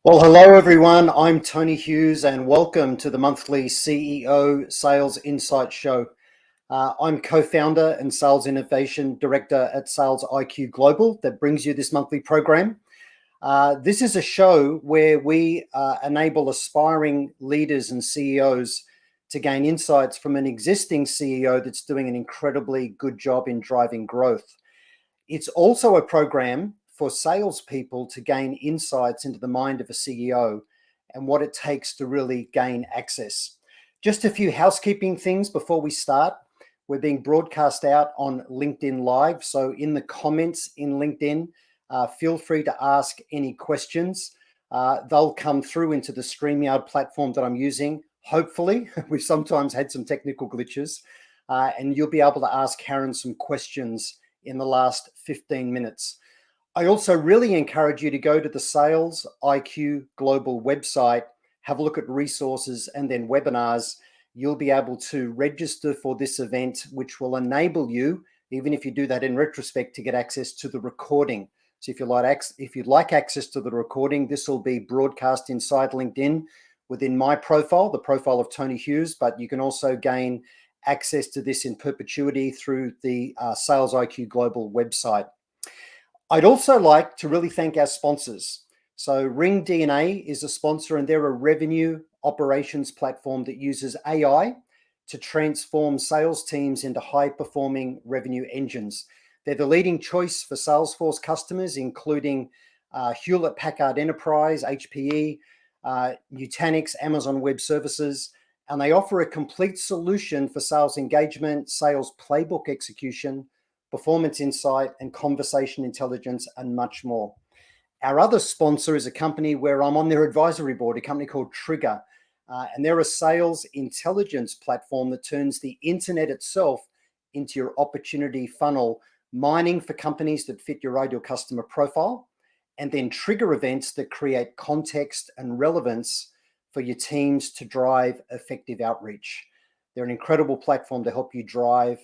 Well, hello everyone. I'm Tony Hughes and welcome to the monthly CEO Sales Insight Show. I'm co-founder and Sales Innovation Director at Sales IQ Global that brings you this monthly program. This is a show where we enable aspiring leaders and CEOs to gain insights from an existing CEO that's doing an incredibly good job in driving growth. It's also a program for salespeople to gain insights into the mind of a CEO and what it takes to really gain access. Just a few housekeeping things before we start. We're being broadcast out on LinkedIn Live. So in the comments in LinkedIn, feel free to ask any questions. They'll come through into the StreamYard platform that I'm using. Hopefully, we've sometimes had some technical glitches, and you'll be able to ask Karen some questions in the last 15 minutes. I also really encourage you to go to the Sales IQ Global website, have a look at resources and then webinars. You'll be able to register for this event, which will enable you, even if you do that in retrospect, to get access to the recording. So if you'd like access to the recording, this will be broadcast inside LinkedIn within my profile, the profile of Tony Hughes, but you can also gain access to this in perpetuity through the Sales IQ Global website. I'd also like to really thank our sponsors. So Ring DNA is a sponsor, and they're a revenue operations platform that uses AI to transform sales teams into high-performing revenue engines. They're the leading choice for Salesforce customers, including Hewlett-Packard Enterprise, HPE, Nutanix, Amazon Web Services, and they offer a complete solution for sales engagement, sales playbook execution, performance insight, and conversation intelligence, and much more. Our other sponsor is a company where I'm on their advisory board, a company called Trigger. And they're a sales intelligence platform that turns the internet itself into your opportunity funnel, mining for companies that fit your ideal customer profile, and then trigger events that create context and relevance for your teams to drive effective outreach. They're an incredible platform to help you drive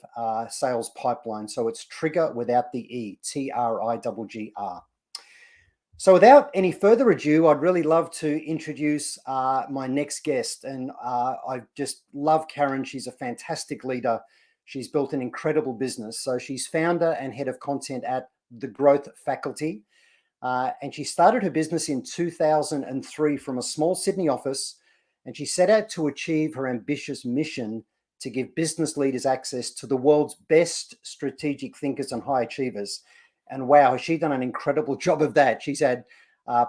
sales pipeline. So it's Trigger without the E, Trigger. So without any further ado, I'd really love to introduce my next guest. And I just love Karen. She's a fantastic leader. She's built an incredible business. So she's founder and head of content at The Growth Faculty. And she started her business in 2003 from a small Sydney office. And she set out to achieve her ambitious mission to give business leaders access to the world's best strategic thinkers and high achievers. And wow, has she done an incredible job of that. She's had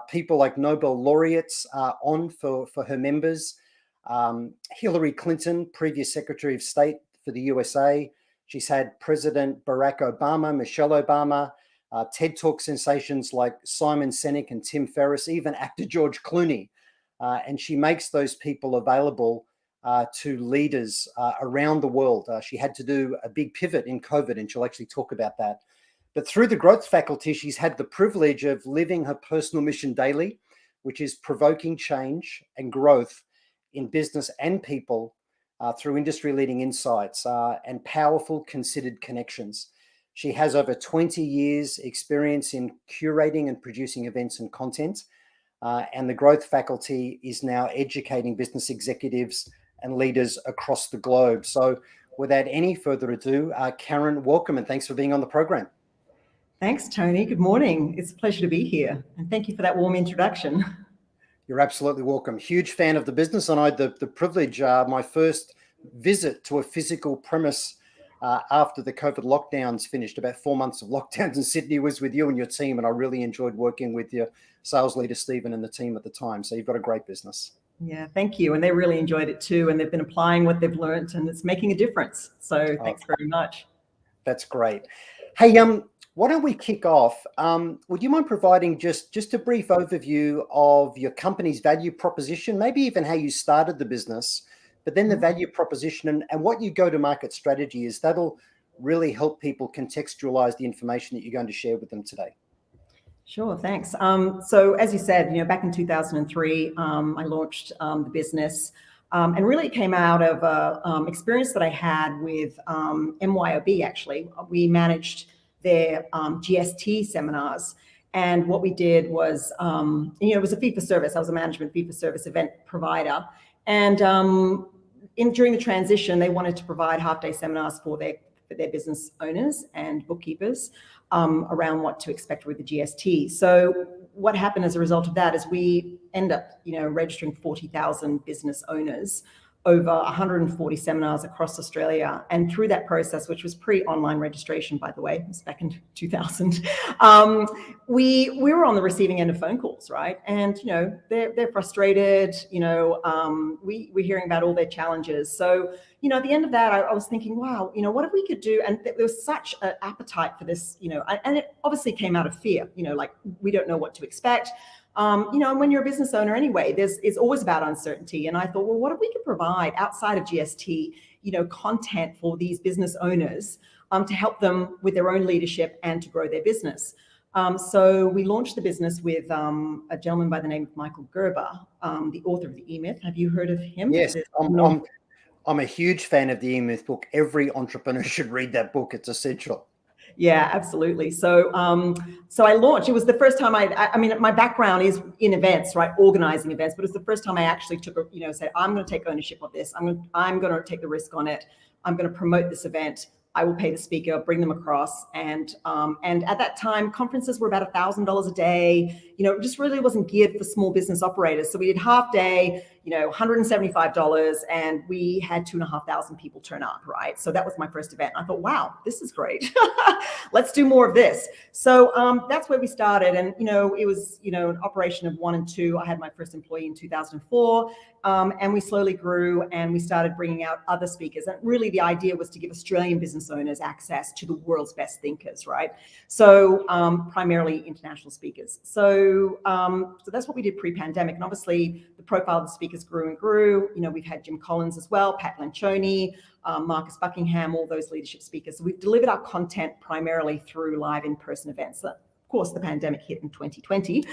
people like Nobel laureates on for her members. Hillary Clinton, previous Secretary of State for the USA. She's had President Barack Obama, Michelle Obama, TED Talk sensations like Simon Sinek and Tim Ferriss, even actor George Clooney. And she makes those people available to leaders around the world. She had to do a big pivot in COVID, and she'll actually talk about that. But through the Growth Faculty, she's had the privilege of living her personal mission daily, which is provoking change and growth in business and people through industry-leading insights and powerful, considered connections. She has over 20 years experience in curating and producing events and content. And the Growth Faculty is now educating business executives and leaders across the globe. So without any further ado, Karen, welcome and thanks for being on the program. Thanks, Tony. Good morning. It's a pleasure to be here. And thank you for that warm introduction. You're absolutely welcome. Huge fan of the business. And I had the privilege, my first visit to a physical premise after the COVID lockdowns finished, about 4 months of lockdowns in Sydney, was with you and your team. And I really enjoyed working with your sales leader, Stephen, and the team at the time. So you've got a great business. Yeah, thank you. And they really enjoyed it too. And they've been applying what they've learned and it's making a difference. So thanks very much. That's great. Hey, why don't we kick off? Would you mind providing just a brief overview of your company's value proposition, maybe even how you started the business, but then the value proposition and what your go-to-market strategy is? That'll really help people contextualize the information that you're going to share with them today. Sure, thanks. So as you said, back in 2003, I launched the business. And really it came out of experience that I had with MYOB, actually. We managed their GST seminars. And what we did was, it was a fee for service. I was a management fee for service event provider. And during the transition, they wanted to provide half-day seminars for their business owners and bookkeepers around what to expect with the GST. So what happened as a result of that is we end up, registering 40,000 business owners over 140 seminars across Australia. And through that process, which was pre-online registration, by the way, it was back in 2000, we were on the receiving end of phone calls, right? And, they're frustrated, we're hearing about all their challenges. So, at the end of that, I was thinking, wow, what if we could do, and there was such an appetite for this, and it obviously came out of fear, like we don't know what to expect. And when you're a business owner anyway, it's always about uncertainty. And I thought, well, what if we could provide outside of GST, content for these business owners to help them with their own leadership and to grow their business. So we launched the business with a gentleman by the name of Michael Gerber, the author of the EMyth. Have you heard of him? Yes, I'm a huge fan of the EMyth book. Every entrepreneur should read that book. It's essential. Yeah, absolutely. So, so I launched. It was the first time I mean, my background is in events, right? Organizing events, but it's the first time I actually took said, I'm going to take ownership of this. I'm going to take the risk on it. I'm going to promote this event. I will pay the speaker, bring them across. And at that time, conferences were about $1,000 a day. It just really wasn't geared for small business operators. So we did half day, $175, and we had 2,500 people turn up, right? So that was my first event. I thought, wow, this is great. Let's do more of this. So that's where we started. And, it was, an operation of 1 and 2. I had my first employee in 2004. And we slowly grew and we started bringing out other speakers. And really the idea was to give Australian business owners access to the world's best thinkers, right? So primarily international speakers. So that's what we did pre-pandemic. And obviously the profile of the speakers grew and grew. We've had Jim Collins as well, Pat Lencioni, Marcus Buckingham, all those leadership speakers. So we've delivered our content primarily through live in-person events. Of course, the pandemic hit in 2020.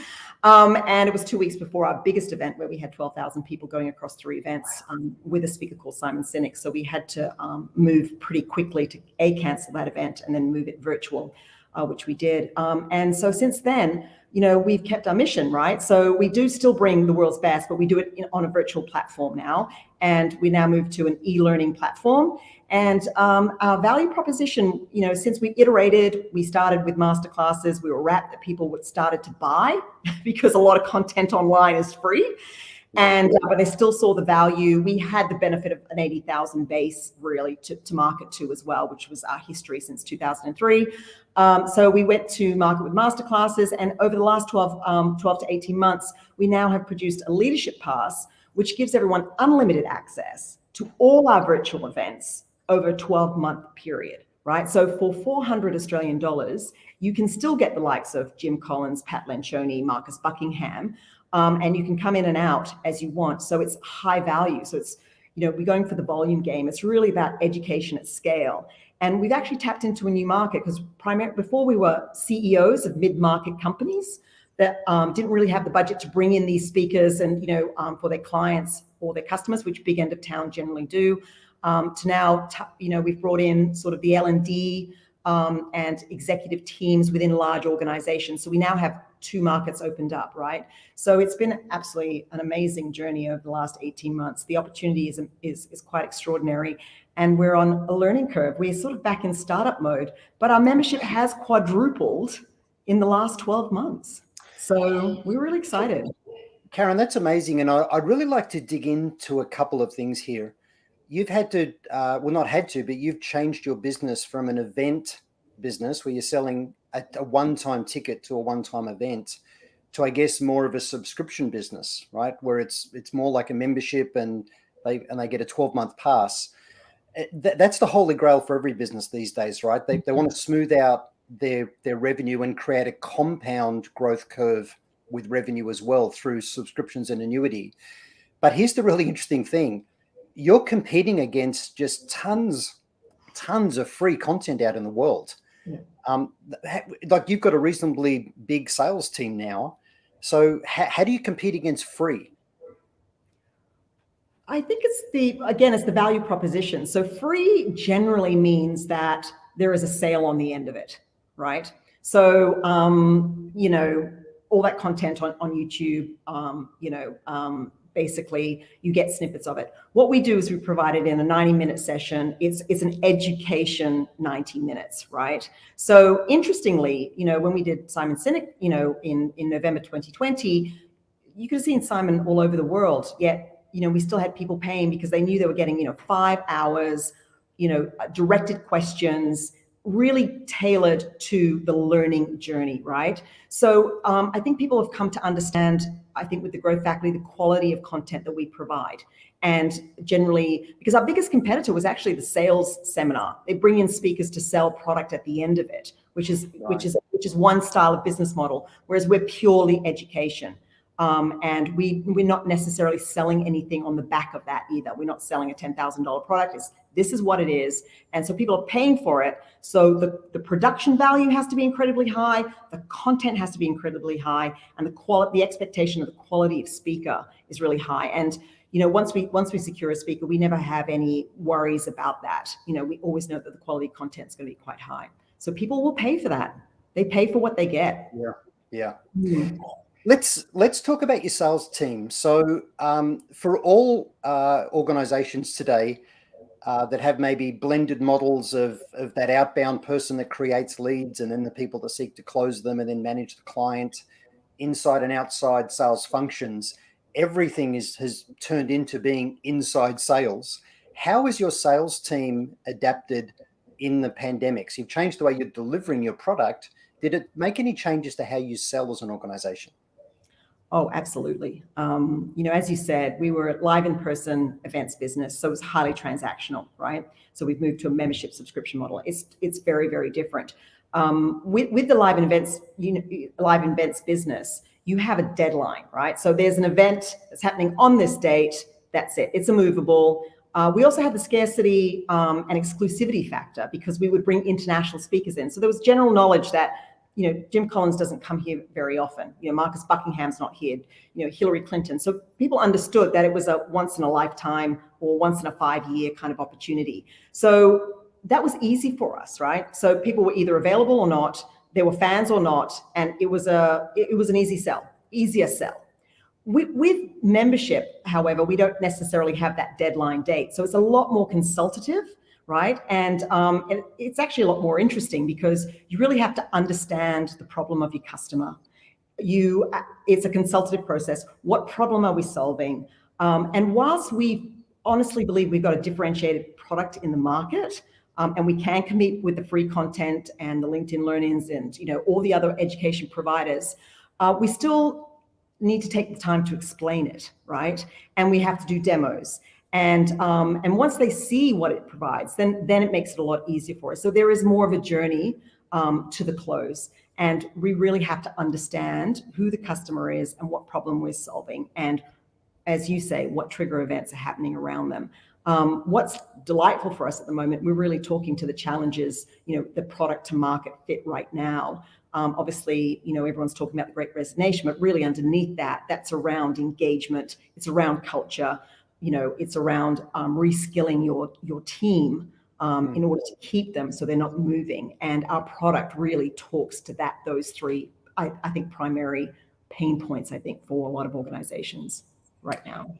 And it was 2 weeks before our biggest event where we had 12,000 people going across 3 events with a speaker called Simon Sinek. So we had to move pretty quickly to cancel that event and then move it virtual, which we did. And so since then, we've kept our mission, right? So we do still bring the world's best, but we do it on a virtual platform now. And we now move to an e-learning platform. And our value proposition, since we iterated, we started with masterclasses. We were wrapped that people started to buy because a lot of content online is free. And but they still saw the value. We had the benefit of an 80,000 base really to market to as well, which was our history since 2003. So we went to market with masterclasses, and over the last 12 to 18 months, we now have produced a leadership pass, which gives everyone unlimited access to all our virtual events over a 12-month period, right? So for 400 Australian dollars, you can still get the likes of Jim Collins, Pat Lencioni, Marcus Buckingham, and you can come in and out as you want. So it's high value. So it's, we're going for the volume game. It's really about education at scale. And we've actually tapped into a new market because before we were CEOs of mid-market companies that didn't really have the budget to bring in these speakers and, for their clients or their customers, which big end of town generally do, to now, we've brought in sort of the L&D and executive teams within large organizations. So we now have 2 markets opened up, right? So it's been absolutely an amazing journey over the last 18 months. The opportunity is quite extraordinary. And we're on a learning curve. We're sort of back in startup mode, but our membership has quadrupled in the last 12 months. So we're really excited. Karen, that's amazing. And I'd really like to dig into a couple of things here. You've had to, well, not had to, but you've changed your business from an event business where you're selling a one-time ticket to a one-time event to, I guess, more of a subscription business, right? Where it's more like a membership and they get a 12-month pass. That's the holy grail for every business these days, right? They want to smooth out their revenue and create a compound growth curve with revenue as well through subscriptions and annuity. But here's the really interesting thing. You're competing against just tons of free content out in the world. Yeah. Like you've got a reasonably big sales team now. So how do you compete against free? I think it's the value proposition. So free generally means that there is a sale on the end of it, right? So, all that content on YouTube, basically you get snippets of it. What we do is we provide it in a 90-minute session. It's an education 90 minutes, right? So interestingly, when we did Simon Sinek, in November 2020, you could have seen Simon all over the world, yet, we still had people paying because they knew they were getting, 5 hours, directed questions, really tailored to the learning journey, right? So I think people have come to understand, I think with the Growth Faculty, the quality of content that we provide. And generally, because our biggest competitor was actually the sales seminar. They bring in speakers to sell product at the end of it, which is one style of business model, whereas we're purely education. And we're not necessarily selling anything on the back of that either. We're not selling a $10,000 product. This is what it is. And so people are paying for it. So the production value has to be incredibly high. The content has to be incredibly high. And the expectation of the quality of speaker is really high. And, once we secure a speaker, we never have any worries about that. We always know that the quality of content is going to be quite high. So people will pay for that. They pay for what they get. Yeah. Let's talk about your sales team. So for all organizations today that have maybe blended models of that outbound person that creates leads and then the people that seek to close them and then manage the client, inside and outside sales functions, everything has turned into being inside sales. How has your sales team adapted in the pandemic? So you've changed the way you're delivering your product. Did it make any changes to how you sell as an organization? Oh, absolutely. As you said, we were a live in-person events business, so it was highly transactional, right? So we've moved to a membership subscription model. It's very, very different. With the live events business, you have a deadline, right? So there's an event that's happening on this date. That's it. It's immovable. We also had the scarcity and exclusivity factor because we would bring international speakers in. So there was general knowledge that Jim Collins doesn't come here very often. Marcus Buckingham's not here. Hillary Clinton. So people understood that it was a once in a lifetime or once in a 5-year kind of opportunity. So that was easy for us, right? So people were either available or not. They were fans or not, and it was an easier sell. With membership, however, we don't necessarily have that deadline date. So it's a lot more consultative, right? And it's actually a lot more interesting because you really have to understand the problem of your customer. It's a consultative process. What problem are we solving? And whilst we honestly believe we've got a differentiated product in the market, and we can compete with the free content and the LinkedIn Learnings and all the other education providers, we still need to take the time to explain it, right? And we have to do demos. And once they see what it provides, then it makes it a lot easier for us. So there is more of a journey to the close. And we really have to understand who the customer is and what problem we're solving. And as you say, what trigger events are happening around them. What's delightful for us at the moment, we're really talking to the challenges, the product to market fit right now. Obviously, everyone's talking about the Great Resignation, but really underneath that's around engagement. It's around culture. It's around reskilling your team in order to keep them so they're not moving. And our product really talks to those three, I think, primary pain points, I think, for a lot of organizations right now.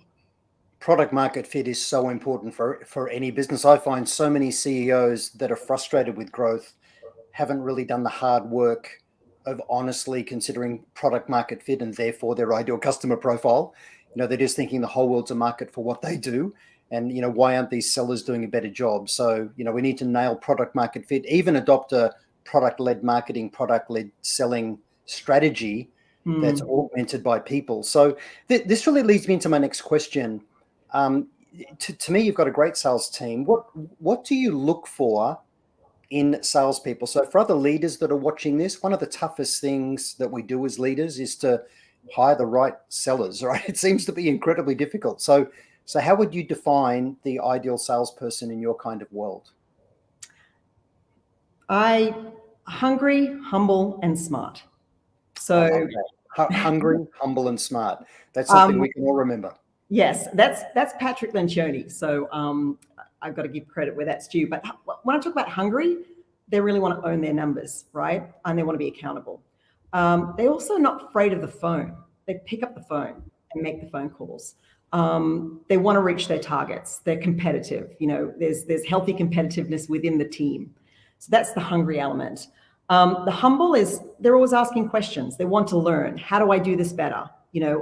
Product market fit is so important for any business. I find so many CEOs that are frustrated with growth haven't really done the hard work of honestly considering product market fit and therefore their ideal customer profile. They're just thinking the whole world's a market for what they do. And, why aren't these sellers doing a better job? So, we need to nail product market fit, even adopt a product-led marketing, product-led selling strategy that's augmented by people. So this really leads me into my next question. To me, you've got a great sales team. What do you look for in salespeople? So for other leaders that are watching this, one of the toughest things that we do as leaders is to hire the right sellers, right? It seems to be incredibly difficult. So how would you define the ideal salesperson in your kind of world? Hungry, humble, and smart. So hungry, humble, and smart. That's something we can all remember. Yes, that's Patrick Lencioni. So I've got to give credit where that's due. But when I talk about hungry, they really want to own their numbers, right? And they want to be accountable. They're also not afraid of the phone. They pick up the phone and make the phone calls. They want to reach their targets. They're competitive. There's healthy competitiveness within the team. So that's the hungry element. The humble is they're always asking questions. They want to learn. How do I do this better?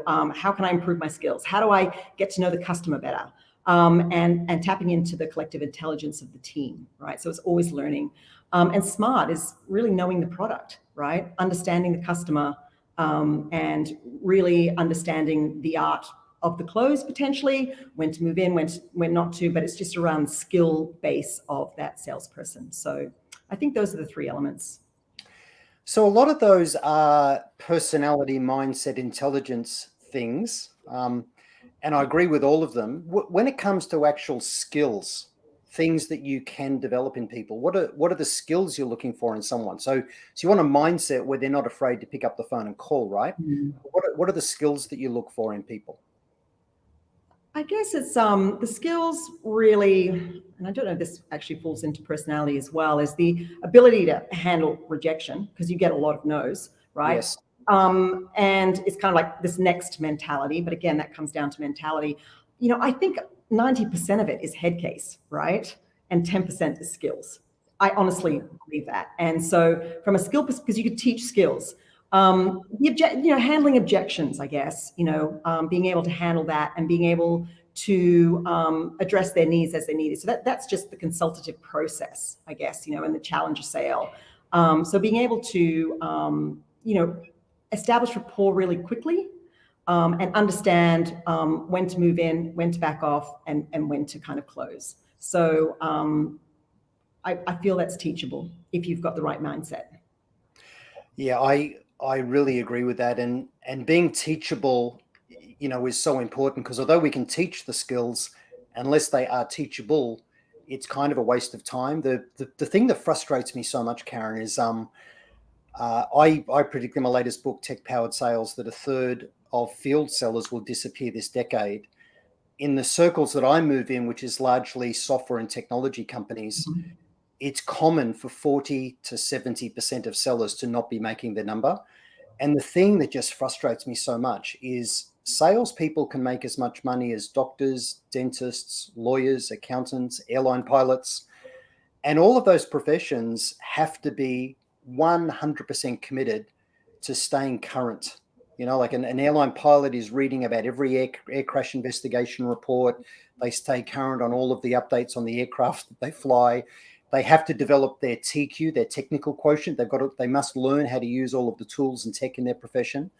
How can I improve my skills? How do I get to know the customer better? And tapping into the collective intelligence of the team, right? So it's always learning. And smart is really knowing the product, right? Understanding the customer, and really understanding the art of the close, potentially, when to move in, when not to, but it's just around skill base of that salesperson. So I think those are the three elements. So a lot of those are personality, mindset, intelligence things. And I agree with all of them. When it comes to actual skills, things that you can develop in people, what are the skills you're looking for in someone? So you want a mindset where they're not afraid to pick up the phone and call, right? What are the skills that you look for in people? I guess it's the skills really, and I don't know if this actually falls into personality as well, is the ability to handle rejection, because you get a lot of no's, right? Yes. And it's kind of like this next mentality, but again, that comes down to mentality. I think 90% of it is head case, right? And 10% is skills. I honestly believe that. And so from a skill perspective, because you could teach skills, handling objections, I guess, being able to handle that and being able to address their needs as they need it. So that's just the consultative process, I guess, in the challenger sale. So being able to, establish rapport really quickly, and understand when to move in, when to back off, and when to kind of close. So I feel that's teachable if you've got the right mindset. Yeah, I really agree with that. And being teachable, is so important, because although we can teach the skills, unless they are teachable, it's kind of a waste of time. The thing that frustrates me so much, Karen, is I predict in my latest book, Tech Powered Sales, that a third of field sellers will disappear this decade. In the circles that I move in, which is largely software and technology companies, it's common for 40 to 70% of sellers to not be making their number. And the thing that just frustrates me so much is salespeople can make as much money as doctors, dentists, lawyers, accountants, airline pilots. And all of those professions have to be 100% committed to staying current. Like an airline pilot is reading about every air crash investigation report. They stay current on all of the updates on the aircraft that they fly. They have to develop their TQ, their technical quotient. They must learn how to use all of the tools and tech in their profession.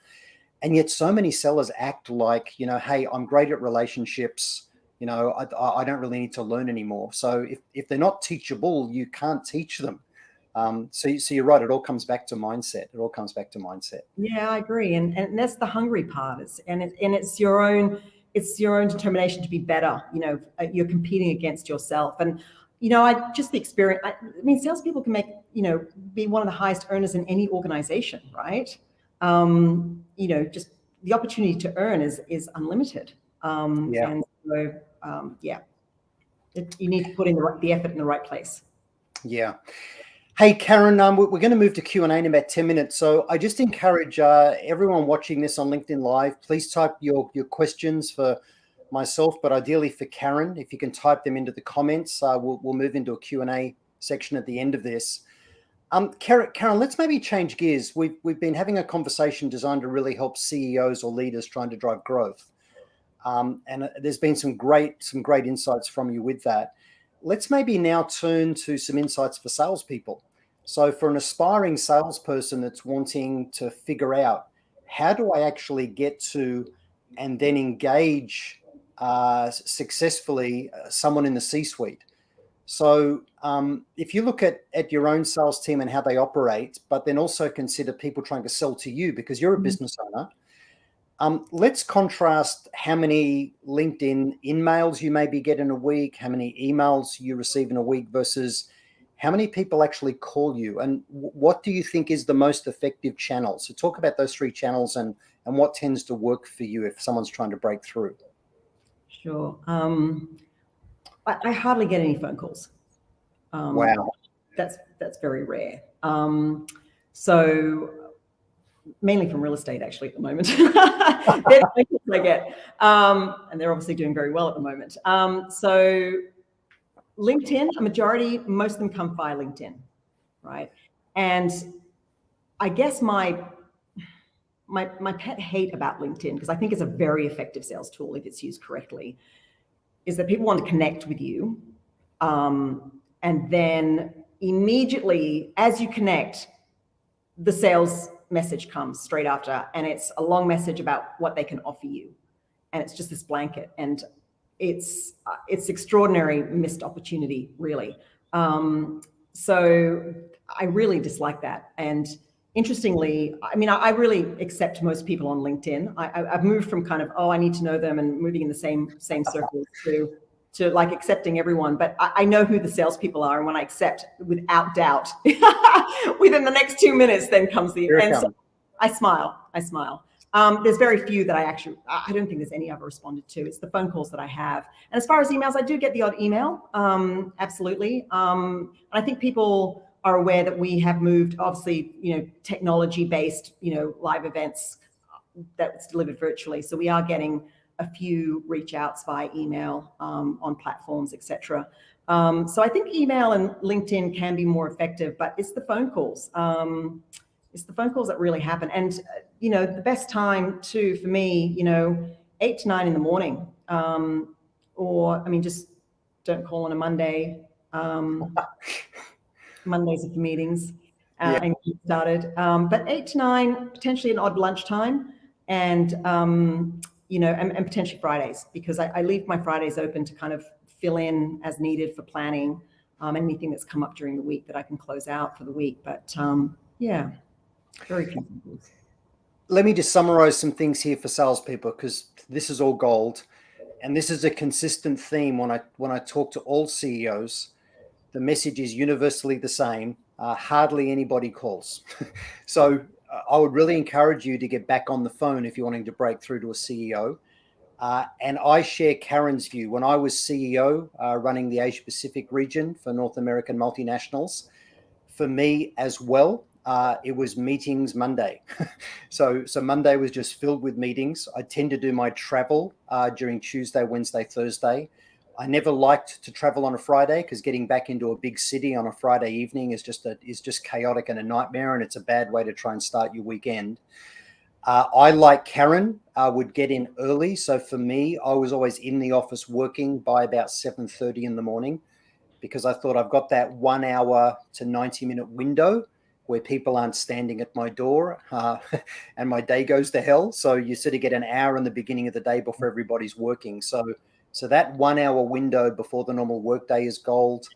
And yet so many sellers act like, hey, I'm great at relationships. I don't really need to learn anymore. So if they're not teachable, you can't teach them. So you're right. It all comes back to mindset. Yeah, I agree. And that's the hungry part. It's your own determination to be better. You're competing against yourself. And, the experience, salespeople can make, be one of the highest earners in any organization, right? Just the opportunity to earn is unlimited. Yeah. And so, you need to put in the effort in the right place. Yeah. Hey, Karen, we're going to move to Q&A in about 10 minutes. So I just encourage everyone watching this on LinkedIn Live, please type your questions for myself, but ideally for Karen. If you can type them into the comments, we'll move into a Q&A section at the end of this. Karen, let's maybe change gears. We've been having a conversation designed to really help CEOs or leaders trying to drive growth. And there's been some great insights from you with that. Let's maybe now turn to some insights for salespeople. So for an aspiring salesperson that's wanting to figure out, how do I actually get to and then engage successfully someone in the C-suite? So if you look at your own sales team and how they operate, but then also consider people trying to sell to you because you're a business owner, let's contrast how many LinkedIn emails you maybe get in a week, how many emails you receive in a week versus how many people actually call you, and what do you think is the most effective channel? So talk about those three channels and what tends to work for you if someone's trying to break through. Sure. I hardly get any phone calls. Wow. that's very rare. So mainly from real estate, actually, at the moment. They're the clients I get, and they're obviously doing very well at the moment. So LinkedIn, most of them come via LinkedIn, right? And I guess my pet hate about LinkedIn, because I think it's a very effective sales tool if it's used correctly, is that people want to connect with you. And then immediately as you connect, the sales message comes straight after, and it's a long message about what they can offer you. And it's just this blanket. And it's extraordinary missed opportunity, really. So I really dislike that. And interestingly, I mean, I really accept most people on LinkedIn. I've moved from kind of, I need to know them and moving in the same circles to like accepting everyone. But I know who the salespeople are. And when I accept, without doubt, within the next 2 minutes, then comes the, and so I smile. There's very few that I don't think there's any I've responded to. It's the phone calls that I have. And as far as emails, I do get the odd email, absolutely. And I think people are aware that we have moved, obviously, technology-based, live events that's delivered virtually. So we are getting a few reach outs via email on platforms, etc. So I think email and LinkedIn can be more effective, but it's the phone calls. It's the phone calls that really happen. And, the best time too, for me, 8 to 9 in the morning, just don't call on a Monday. Mondays are for meetings and get started. But 8 to 9, potentially an odd lunchtime, and and potentially Fridays, because I leave my Fridays open to kind of fill in as needed for planning anything that's come up during the week that I can close out for the week. But very few. Let me just summarize some things here for salespeople, because this is all gold, and this is a consistent theme when I talk to all CEOs. The message is universally the same. Hardly anybody calls. So I would really encourage you to get back on the phone if you're wanting to break through to a CEO. And I share Karen's view. When I was CEO running the Asia Pacific region for North American multinationals, for me as well, it was meetings Monday. So Monday was just filled with meetings. I tend to do my travel during Tuesday, Wednesday, Thursday. I never liked to travel on a Friday, because getting back into a big city on a Friday evening is just chaotic and a nightmare, and it's a bad way to try and start your weekend. I, like Karen, would get in early. So for me, I was always in the office working by about 7:30 in the morning, because I thought I've got that 1 hour to 90-minute window where people aren't standing at my door and my day goes to hell. So you sort of get an hour in the beginning of the day before everybody's working. So that 1 hour window before the normal workday is gold.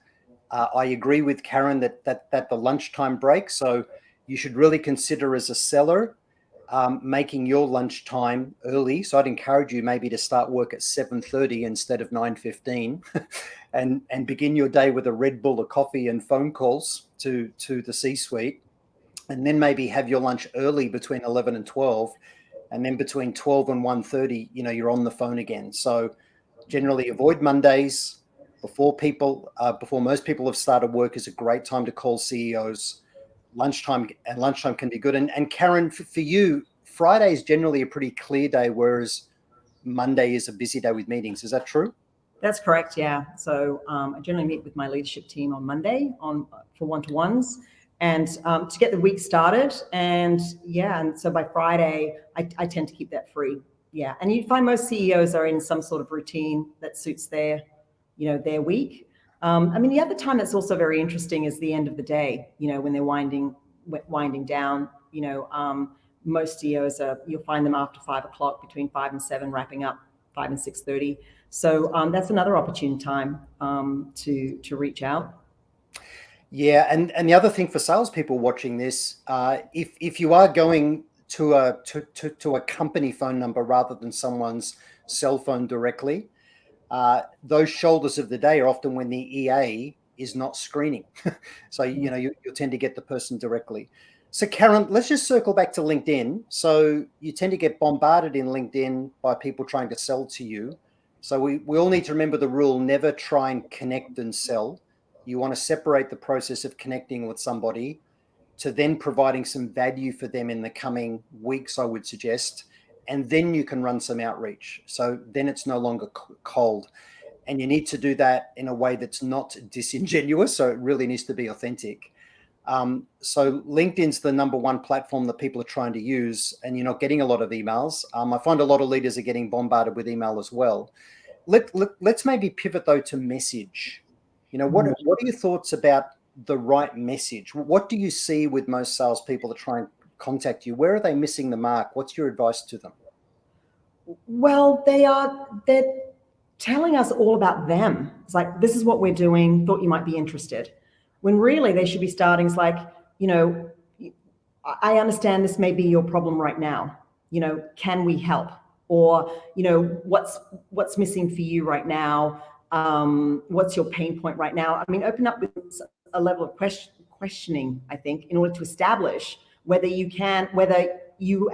I agree with Karen that the lunchtime break. So you should really consider, as a seller, making your lunchtime early. So I'd encourage you maybe to start work at 7:30 instead of 9:15, and begin your day with a Red Bull, a coffee, and phone calls to the C-suite, and then maybe have your lunch early between 11 and 12, and then between 12 and 1:30, you're on the phone again. So generally avoid Mondays before most people have started work. Is a great time to call CEOs. Lunchtime can be good. And Karen, for you, Friday is generally a pretty clear day, whereas Monday is a busy day with meetings. Is that true? That's correct. Yeah. So I generally meet with my leadership team on Monday for one-to-ones, and to get the week started. And so by Friday, I tend to keep that free. Yeah. And you find most CEOs are in some sort of routine that suits their week. The other time that's also very interesting is the end of the day, when they're winding down. Most CEOs you'll find them after 5 o'clock, between 5 and 7, wrapping up 5 and 6:30. So that's another opportune time to reach out. Yeah. And the other thing for salespeople watching this, if you are going to a company phone number rather than someone's cell phone directly, those shoulders of the day are often when the EA is not screening. So, you'll tend to get the person directly. So Karen, let's just circle back to LinkedIn. So you tend to get bombarded in LinkedIn by people trying to sell to you. So we all need to remember the rule: never try and connect and sell. You want to separate the process of connecting with somebody to then providing some value for them in the coming weeks, I would suggest. And then you can run some outreach. So then it's no longer cold. And you need to do that in a way that's not disingenuous. So it really needs to be authentic. So LinkedIn's the number one platform that people are trying to use, and you're not getting a lot of emails. I find a lot of leaders are getting bombarded with email as well. Let's maybe pivot though to message. What are your thoughts about the right message? What do you see with most salespeople that try and contact you? Where are they missing the mark? What's your advice to them? Well, they're telling us all about them. It's like, this is what we're doing, thought you might be interested. When really they should be starting, it's like, I understand this may be your problem right now. Can we help? Or, what's missing for you right now? What's your pain point right now? I mean, open up with a level of questioning, I think, in order to establish whether you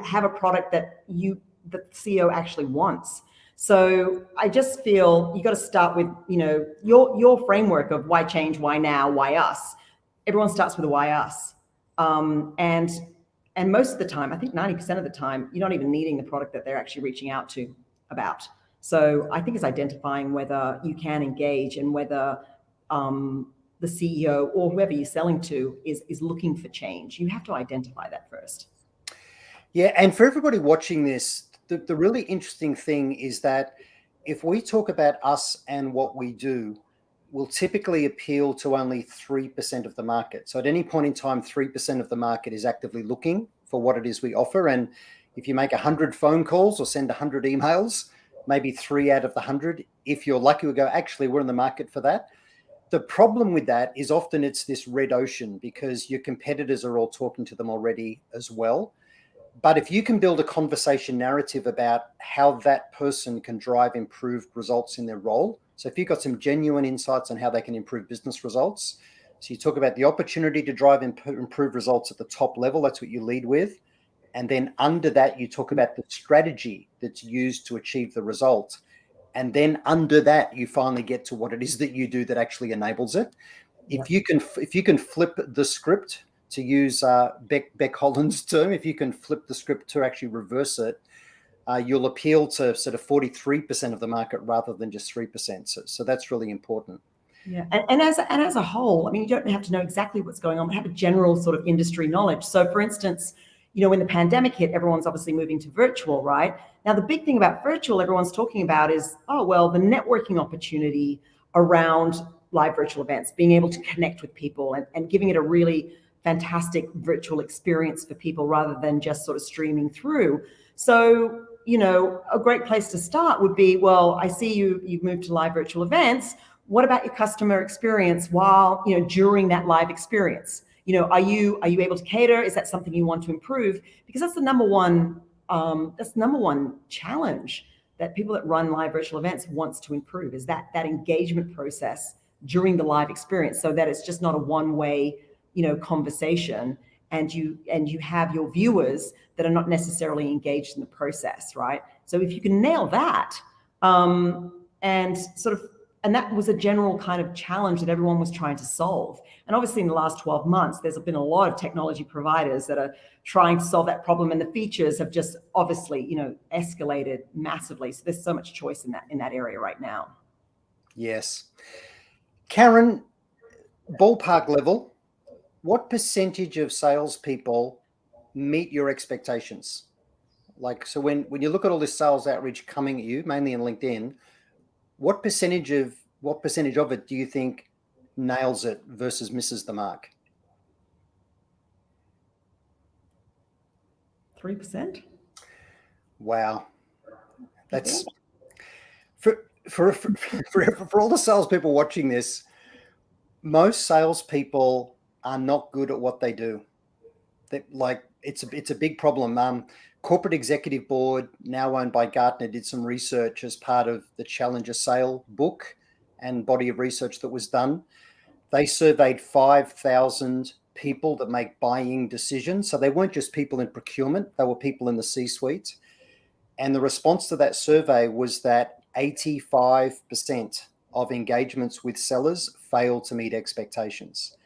have a product that the CEO actually wants. So I just feel you got to start with, your framework of why change, why now, why us. Everyone starts with a why us. And most of the time, I think 90% of the time, you're not even needing the product that they're actually reaching out to about. So I think it's identifying whether you can engage and whether the CEO or whoever you're selling to is looking for change. You have to identify that first. Yeah, and for everybody watching this, the really interesting thing is that if we talk about us and what we do, we'll typically appeal to only 3% of the market. So at any point in time, 3% of the market is actively looking for what it is we offer. And if you make 100 phone calls or send 100 emails, maybe 3 out of the 100, if you're lucky, will go, actually, we're in the market for that. The problem with that is often it's this red ocean because your competitors are all talking to them already as well. But if you can build a conversation narrative about how that person can drive improved results in their role. So if you've got some genuine insights on how they can improve business results. So you talk about the opportunity to drive improved results at the top level. That's what you lead with. And then under that, you talk about the strategy that's used to achieve the result. And then under that, you finally get to what it is that you do that actually enables it. Yeah. If you can flip the script, to use Beck Holland's term, if you can flip the script to actually reverse it, you'll appeal to sort of 43% of the market rather than just 3%. So that's really important. Yeah, and as a whole, I mean, you don't have to know exactly what's going on, but have a general sort of industry knowledge. So, for instance, when the pandemic hit, everyone's obviously moving to virtual, right? Now, the big thing about virtual, everyone's talking about is, the networking opportunity around live virtual events, being able to connect with people and giving it a really fantastic virtual experience for people rather than just sort of streaming through. So, a great place to start would be, well, I see you've moved to live virtual events. What about your customer experience while, during that live experience? Are you able to cater? Is that something you want to improve? Because that's the number one challenge that people that run live virtual events wants to improve, is that engagement process during the live experience, so that it's just not a one-way conversation, and you have your viewers that are not necessarily engaged in the process, right? So if you can nail that, and that was a general kind of challenge that everyone was trying to solve. And obviously in the last 12 months, there's been a lot of technology providers that are trying to solve that problem, and the features have just obviously, escalated massively. So there's so much choice in that area right now. Yes. Karen, ballpark level, what percentage of salespeople meet your expectations? Like, so when you look at all this sales outreach coming at you, mainly in LinkedIn, what percentage of it do you think nails it versus misses the mark? 3%. Wow, that's for all the salespeople watching this. Most salespeople are not good at what they do. It's a big problem. Corporate Executive Board, now owned by Gartner, did some research as part of the Challenger Sale book and body of research that was done. They surveyed 5,000 people that make buying decisions. So they weren't just people in procurement, they were people in the C-suite. And the response to that survey was that 85% of engagements with sellers fail to meet expectations.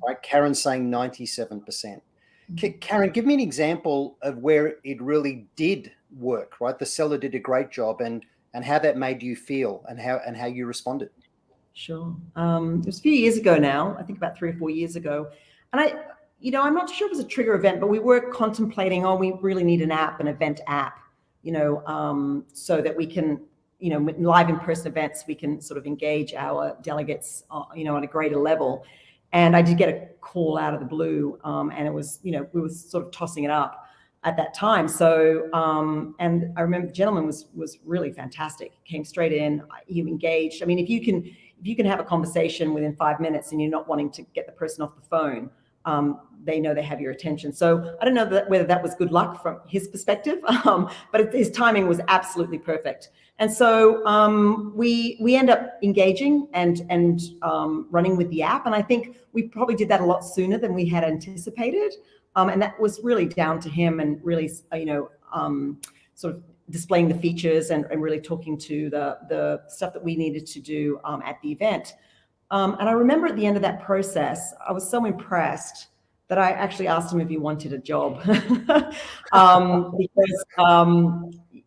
Right? Karen's saying 97%. Karen, give me an example of where it really did work, right? The seller did a great job, and how that made you feel, and how you responded. Sure. It was a few years ago now, I think about 3 or 4 years ago. And I'm not sure if it was a trigger event, but we were contemplating, we really need an event app, so that we can, live in-person events, we can sort of engage our delegates, on a greater level. And I did get a call out of the blue, and it was, we were sort of tossing it up at that time. So, and I remember the gentleman was really fantastic. Came straight in, he engaged. I mean, if you can have a conversation within 5 minutes and you're not wanting to get the person off the phone, they know they have your attention. So I don't know whether that was good luck from his perspective, but his timing was absolutely perfect. And so we end up engaging and running with the app. And I think we probably did that a lot sooner than we had anticipated. And that was really down to him, and really, sort of displaying the features and really talking to the stuff that we needed to do at the event. And I remember at the end of that process, I was so impressed that I actually asked him if he wanted a job, because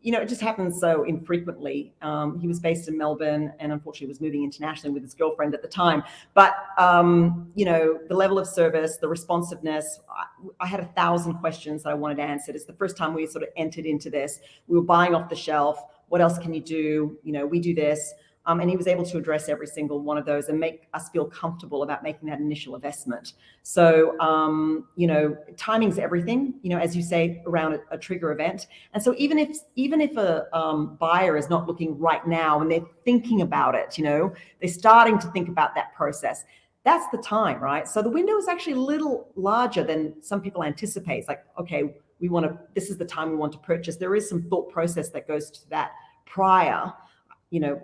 it just happens so infrequently. He was based in Melbourne, and unfortunately was moving internationally with his girlfriend at the time. But the level of service, the responsiveness, I had 1,000 questions that I wanted answered. It's the first time we sort of entered into this. We were buying off the shelf. What else can you do? We do this. And he was able to address every single one of those and make us feel comfortable about making that initial investment. So, timing's everything, as you say, around a trigger event. And so even if a buyer is not looking right now and they're thinking about it, they're starting to think about that process, that's the time, right? So the window is actually a little larger than some people anticipate. It's like, okay, this is the time we want to purchase. There is some thought process that goes to that prior.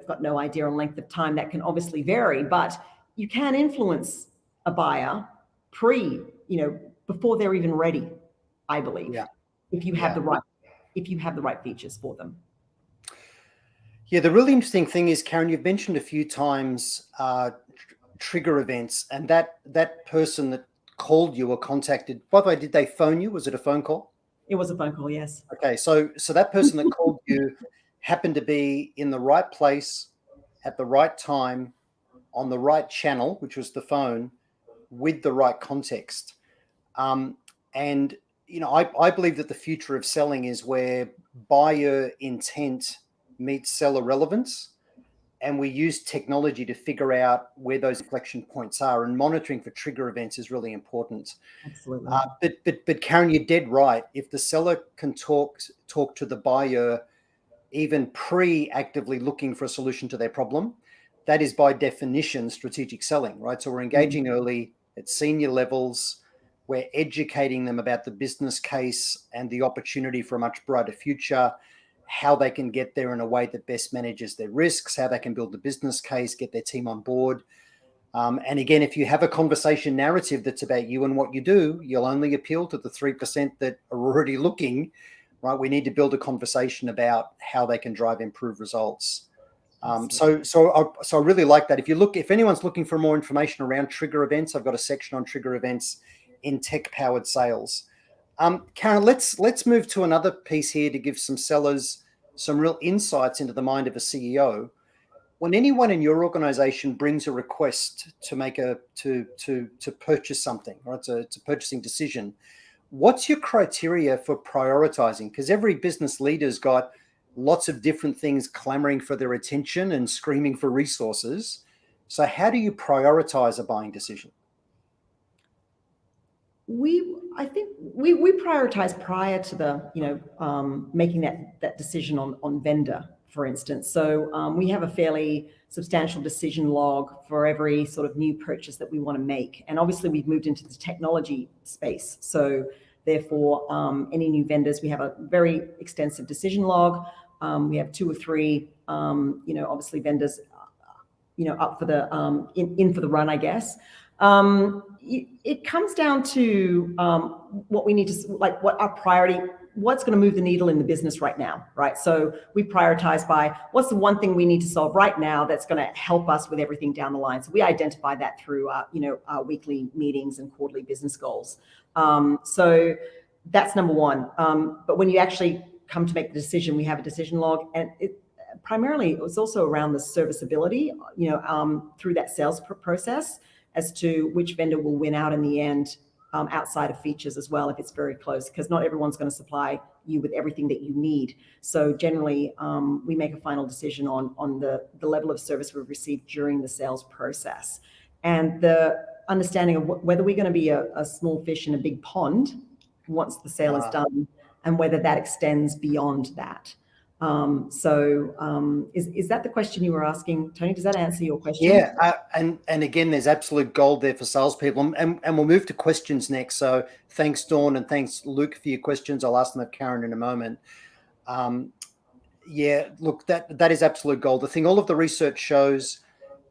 Got no idea on length of time. That can obviously vary, but you can influence a buyer before they're even ready, I believe. Yeah. If you have the right features for them. Yeah, the really interesting thing is, Karen, you've mentioned a few times trigger events, and that person that called you or contacted, by the way, did they phone you? Was it a phone call? It was a phone call, yes. Okay, so that person that called you happened to be in the right place at the right time on the right channel, which was the phone, with the right context. And I believe that the future of selling is where buyer intent meets seller relevance, and we use technology to figure out where those inflection points are, and monitoring for trigger events is really important. Absolutely. But Karen, you're dead right. If the seller can talk to the buyer even pre-actively looking for a solution to their problem, that is by definition strategic selling, right? So we're engaging early at senior levels. We're educating them about the business case and the opportunity for a much brighter future, how they can get there in a way that best manages their risks, how they can build the business case, get their team on board. And again, if you have a conversation narrative that's about you and what you do, you'll only appeal to the 3% that are already looking. Right, we need to build a conversation about how they can drive improved results. So I really like that. If anyone's looking for more information around trigger events, I've got a section on trigger events in tech-powered sales. Karen, let's move to another piece here to give some sellers some real insights into the mind of a CEO. When anyone in your organization brings a request to purchase something, or it's a purchasing decision, what's your criteria for prioritizing? Because every business leader's got lots of different things clamoring for their attention and screaming for resources. So how do you prioritize a buying decision? I think we prioritize prior to the, making that decision on vendor, for instance. So we have a fairly substantial decision log for every sort of new purchase that we want to make. And obviously we've moved into the technology space. So therefore, any new vendors, we have a very extensive decision log. We have 2 or 3, obviously vendors, up for the, in for the run, I guess. It comes down to what we need to, like what our priority, what's going to move the needle in the business right now, right? So we prioritize by what's the one thing we need to solve right now that's going to help us with everything down the line. So we identify that through our weekly meetings and quarterly business goals. So that's number one. But when you actually come to make the decision, we have a decision log, and primarily it was also around the serviceability, through that sales process as to which vendor will win out in the end. Outside of features as well, if it's very close, because not everyone's going to supply you with everything that you need. So generally, we make a final decision on the level of service we've received during the sales process, and the understanding of whether we're going to be a small fish in a big pond once the sale is done, and whether that extends beyond that. Is that the question you were asking, Tony? Does that answer your question? Yeah, and again, there's absolute gold there for salespeople, and we'll move to questions next. So thanks, Dawn, and thanks, Luke, for your questions. I'll ask them of Karen in a moment. Yeah, look, that is absolute gold. The thing all of the research shows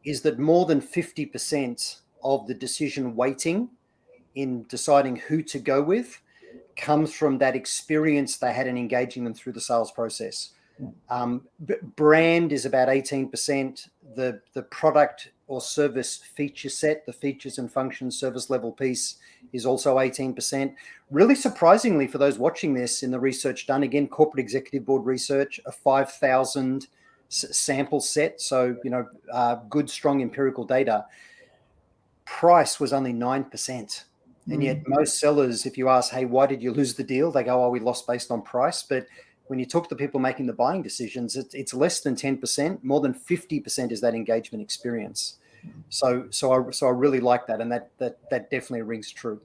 is that more than 50% of the decision weighting in deciding who to go with comes from that experience they had in engaging them through the sales process. Brand is about 18%. The product or service feature set, the features and functions service level piece, is also 18%. Really surprisingly for those watching this, in the research done, again, corporate executive board research, a 5,000 sample set. So, good, strong empirical data. Price was only 9%. And yet most sellers, if you ask, hey, why did you lose the deal? They go, oh, we lost based on price. But when you talk to the people making the buying decisions, it's less than 10%. More than 50% is that engagement experience. So I really like that, and that definitely rings true.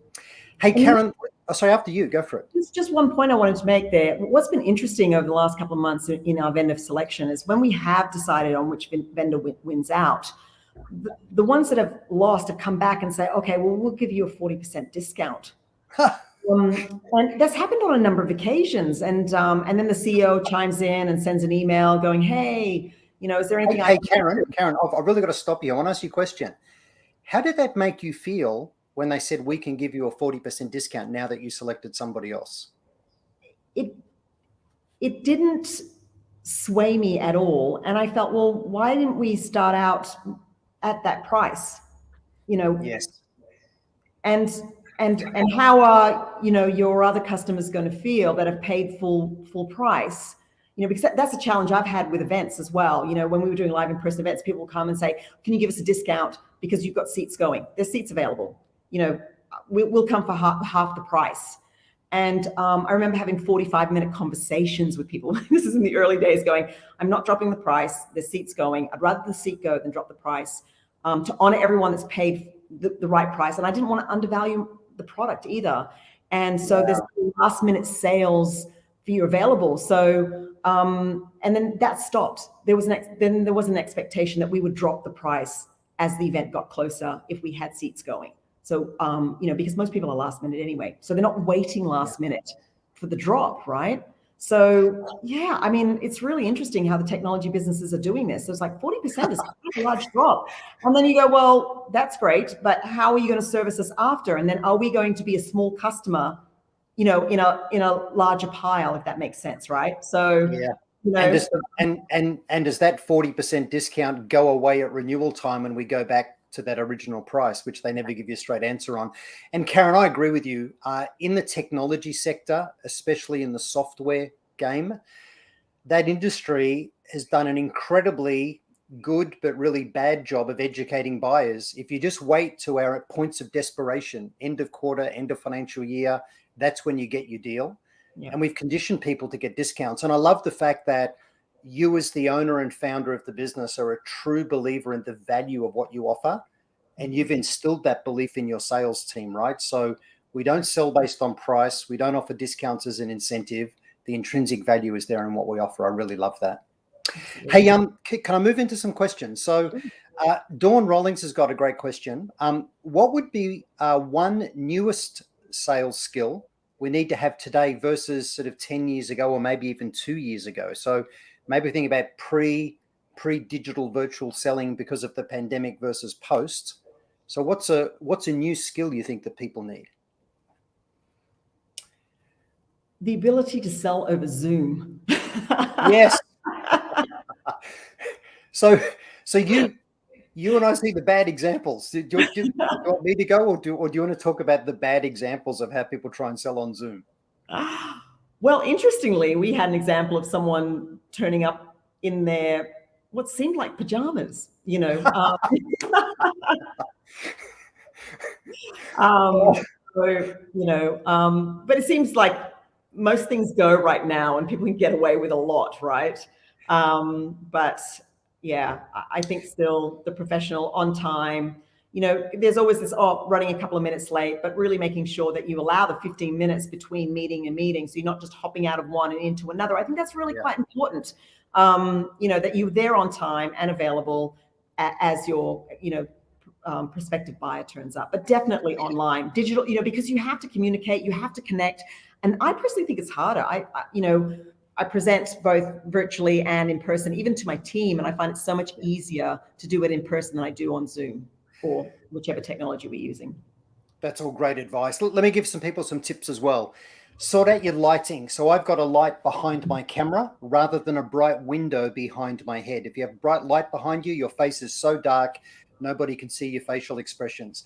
Hey, Karen, sorry, after you, go for it. There's just one point I wanted to make there. What's been interesting over the last couple of months in our vendor selection is when we have decided on which vendor wins out, the ones that have lost have come back and say, okay, well, we'll give you a 40% discount. And that's happened on a number of occasions. And then the CEO chimes in and sends an email going, hey, is there anything Hey, Karen, I've really got to stop you. I want to ask you a question. How did that make you feel when they said we can give you a 40% discount now that you selected somebody else? It didn't sway me at all. And I felt, well, why didn't we start out at that price? Yes. And how are your other customers going to feel that have paid full price? Because that's a challenge I've had with events as well. When we were doing live in-person events, people will come and say, can you give us a discount because you've got seats going? There's seats available. We'll come for half the price. And I remember having 45-minute conversations with people. This is in the early days, going, I'm not dropping the price. The seat's going. I'd rather the seat go than drop the price, to honor everyone that's paid the right price. And I didn't want to undervalue the product either. And so there's last-minute sales for you available. So and then that stopped. There was an expectation that we would drop the price as the event got closer if we had seats going. So, because most people are last minute anyway. So they're not waiting last minute for the drop, right? So, yeah, I mean, it's really interesting how the technology businesses are doing this. So it's like 40% is quite a large drop. And then you go, well, that's great, but how are you going to service us after? And then are we going to be a small customer, in a larger pile, if that makes sense, right? So, and does that 40% discount go away at renewal time when we go back to that original price, which they never give you a straight answer on? And Karen, I agree with you. In the technology sector, especially in the software game, that industry has done an incredibly good but really bad job of educating buyers. If you just wait to our points of desperation, end of quarter, end of financial year, that's when you get your deal. And we've conditioned people to get discounts. And I love the fact that you, as the owner and founder of the business, are a true believer in the value of what you offer. And you've instilled that belief in your sales team, right? So we don't sell based on price. We don't offer discounts as an incentive. The intrinsic value is there in what we offer. I really love that. Hey, can I move into some questions? So Dawn Rollings has got a great question. What would be one newest sales skill we need to have today versus sort of 10 years ago, or maybe even 2 years ago? So maybe think about pre-digital virtual selling because of the pandemic versus post. So what's a new skill you think that people need? The ability to sell over Zoom. Yes. So you and I see the bad examples. Do you want me to go, or do you want to talk about the bad examples of how people try and sell on Zoom? Well, interestingly, we had an example of someone turning up in their what seemed like pajamas, you know. So, you know, but it seems like most things go right now and people can get away with a lot, right? But yeah, I think still the professional on time, you know, there's always this, oh, running a couple of minutes late, but really making sure that you allow the 15 minutes between meeting and meeting. So you're not just hopping out of one and into another. I think that's really quite important, you know, that you're there on time and available as your, you know, prospective buyer turns up, but definitely online, digital, you know, because you have to communicate, you have to connect. And I personally think it's harder. You know, I present both virtually and in person, even to my team, and I find it so much easier to do it in person than I do on Zoom or whichever technology we're using. That's all great advice. Let me give some people some tips as well. Sort out your lighting. So I've got a light behind my camera rather than a bright window behind my head. If you have bright light behind you, your face is so dark, nobody can see your facial expressions.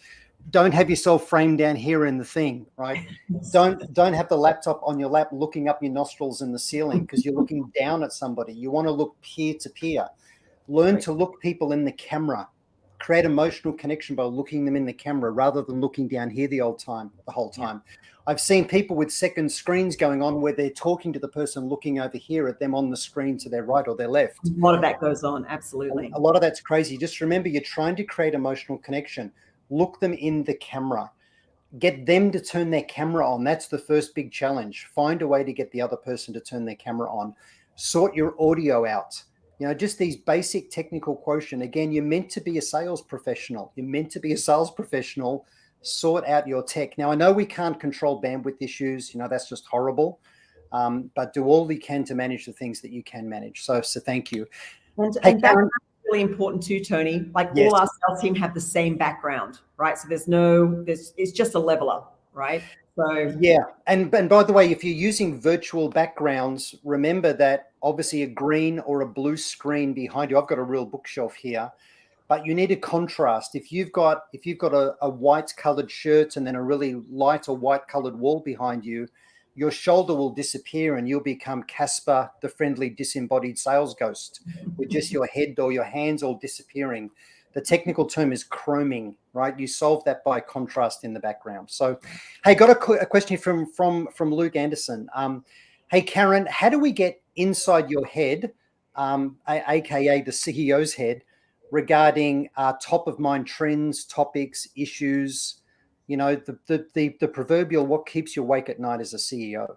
Don't have yourself framed down here in the thing, right? Don't have the laptop on your lap looking up your nostrils in the ceiling because you're looking down at somebody. You want to look peer to peer. Learn to look people in the camera. Create emotional connection by looking them in the camera rather than looking down here the whole time. Yeah. I've seen people with second screens going on where they're talking to the person looking over here at them on the screen to their right or their left. A lot of that goes on, absolutely. A lot of that's crazy. Just remember, you're trying to create emotional connection. Look them in the camera. Get them to turn their camera on. That's the first big challenge. Find a way to get the other person to turn their camera on. Sort your audio out. You know, just these basic technical quotient. Again, you're meant to be a sales professional. You're meant to be a sales professional. Sort out your tech. Now, I know we can't control bandwidth issues. You know, that's just horrible. But do all you can to manage the things that you can manage. So thank you. And Karen, really important too, Tony. Like all our sales team have the same background, right? So it's just a leveler, right? So yeah, and by the way, if you're using virtual backgrounds, remember that obviously a green or a blue screen behind you. I've got a real bookshelf here, but you need a contrast. If you've got a white colored shirt and then a really light or white colored wall behind you, your shoulder will disappear and you'll become Casper, the friendly disembodied sales ghost, with just your head or your hands all disappearing. The technical term is chroming, right? You solve that by contrast in the background. So, hey, got a question from Luke Anderson. Hey, Karen, how do we get inside your head, aka the CEO's head, regarding top of mind trends, topics, issues? You know, the proverbial what keeps you awake at night as a CEO.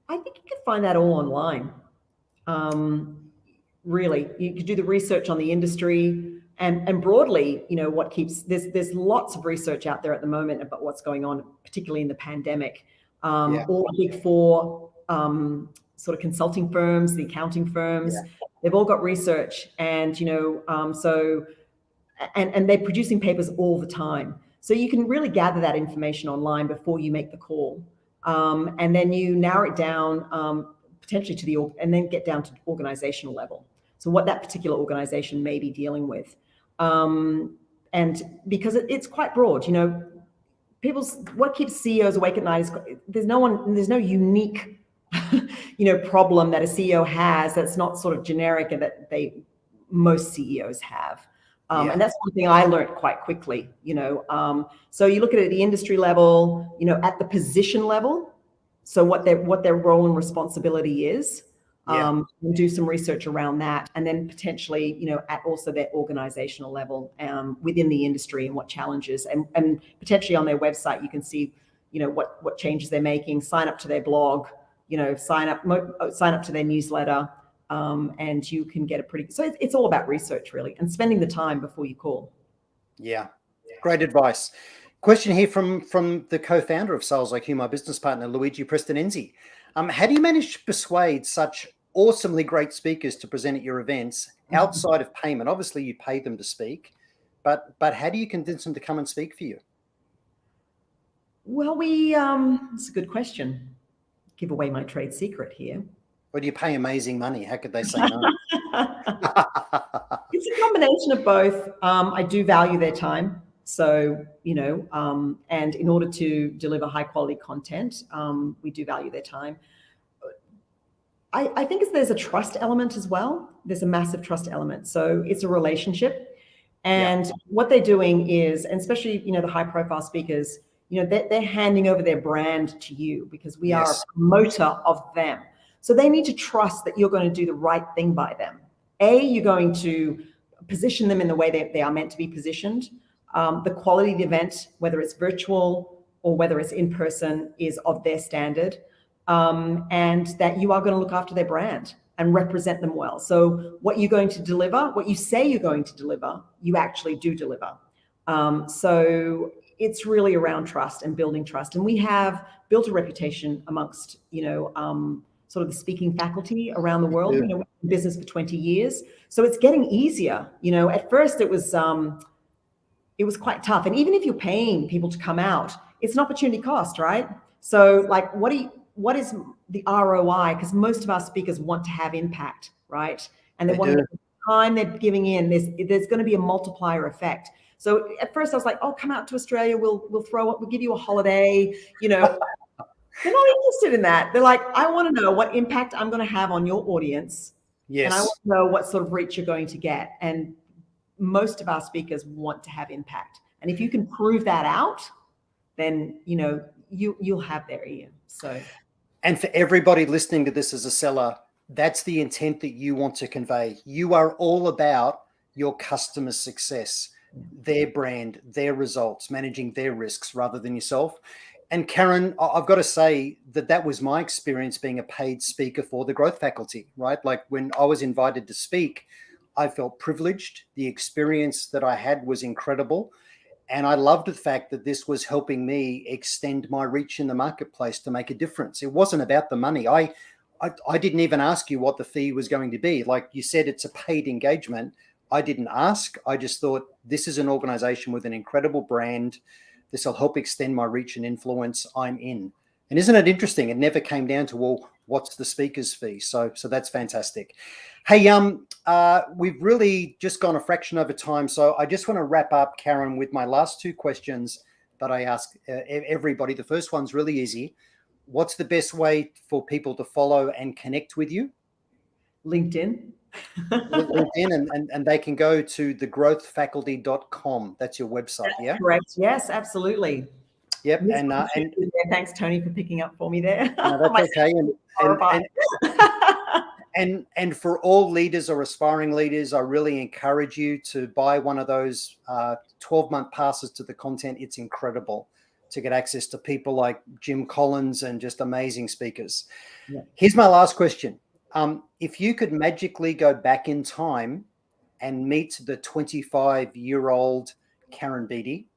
I think you can find that all online. Really, you could do the research on the industry and broadly, you know, what keeps there's lots of research out there at the moment about what's going on, particularly in the pandemic. All big four sort of consulting firms, the accounting firms, they've all got research, and you know, so and they're producing papers all the time. So you can really gather that information online before you make the call, and then you narrow it down potentially to and then get down to organizational level. So what that particular organization may be dealing with. And because it's quite broad, you know, what keeps CEOs awake at night is there's no unique, you know, problem that a CEO has that's not sort of generic and that most CEOs have. And that's one thing I learned quite quickly, you know. So you look at it at the industry level, you know, at the position level. So what their role and responsibility is, and do some research around that, and then potentially, you know, at also their organizational level within the industry and what challenges, and potentially on their website you can see, you know, what changes they're making. Sign up to their blog, you know, sign up to their newsletter, and you can get a so it's all about research really, and spending the time before you call. Yeah, great advice. Question here from the co-founder of Sales IQ, my business partner, Luigi Prestonenzi. How do you manage to persuade such awesomely great speakers to present at your events outside of payment? Obviously, you pay them to speak, but how do you convince them to come and speak for you? Well, it's a good question. Give away my trade secret here. Or do you pay amazing money? How could they say no? It's a combination of both. I do value their time. So, and in order to deliver high quality content, we do value their time. I think there's a trust element as well. There's a massive trust element. So it's a relationship. And what they're doing is, and especially, the high profile speakers, they're handing over their brand to you because we are a promoter of them. So they need to trust that you're going to do the right thing by them. You're going to position them in the way that they are meant to be positioned. The quality of the event, whether it's virtual or whether it's in person, is of their standard. And that you are going to look after their brand and represent them well. So what you're going to deliver, what you say you're going to deliver, you actually do deliver. So it's really around trust and building trust. And we have built a reputation amongst, sort of the speaking faculty around the world. We've been in business for 20 years. So it's getting easier. At first it was quite tough. And even if you're paying people to come out, it's an opportunity cost, right? So like, what is the ROI? Because most of our speakers want to have impact, right? And they want to, the time they're giving in, there's going to be a multiplier effect. So at first I was like, oh, come out to Australia. We'll give you a holiday, They're not interested in that. They're like, I want to know what impact I'm going to have on your audience. Yes. And I want to know what sort of reach you're going to get. And most of our speakers want to have impact. And if you can prove that out, then, you'll have their ear. So. And for everybody listening to this as a seller, that's the intent that you want to convey. You are all about your customer success, their brand, their results, managing their risks rather than yourself. And Karen, I've got to say that was my experience being a paid speaker for the growth faculty, right? Like when I was invited to speak, I felt privileged. The experience that I had was incredible. And I loved the fact that this was helping me extend my reach in the marketplace to make a difference. It wasn't about the money. I didn't even ask you what the fee was going to be. Like you said, it's a paid engagement. I didn't ask. I just thought this is an organization with an incredible brand. This will help extend my reach and influence. I'm in. And isn't it interesting? It never came down to, well, what's the speaker's fee? So that's fantastic. Hey, we've really just gone a fraction over time. So I just want to wrap up, Karen, with my last two questions that I ask everybody. The first one's really easy. What's the best way for people to follow and connect with you? LinkedIn. LinkedIn, and they can go to thegrowthfaculty.com. That's your website. That's correct. Yes, absolutely. Yep. And thanks, Tony, for picking up for me there. No, that's okay. And for all leaders or aspiring leaders, I really encourage you to buy one of those 12-month passes to the content. It's incredible to get access to people like Jim Collins and just amazing speakers. Yeah. Here's my last question. If you could magically go back in time and meet the 25-year-old Karen Beattie,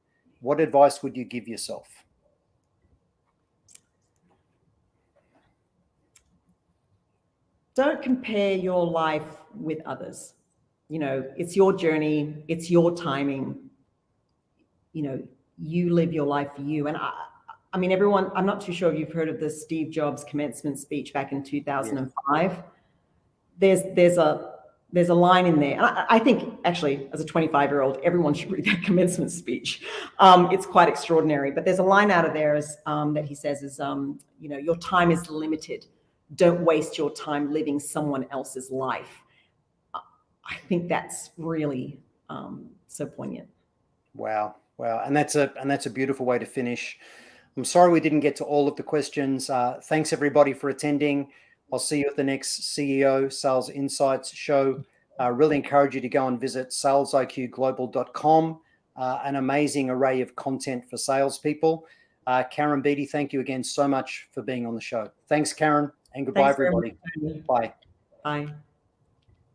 what advice would you give yourself? Don't compare your life with others. It's your journey. It's your timing. You live your life for you. And I mean, everyone, I'm not too sure if you've heard of the Steve Jobs commencement speech back in 2005. Yes. There's a line in there. And I think actually as a 25-year-old, everyone should read that commencement speech. It's quite extraordinary, but there's a line out of there that he says is, your time is limited. Don't waste your time living someone else's life. I think that's really so poignant. Wow. And that's a beautiful way to finish. I'm sorry we didn't get to all of the questions. Thanks everybody for attending. I'll see you at the next CEO Sales Insights show. Really encourage you to go and visit salesiqglobal.com. An amazing array of content for salespeople. Karen Beattie, thank you again so much for being on the show. Thanks, Karen, and goodbye, everybody. Bye. Bye.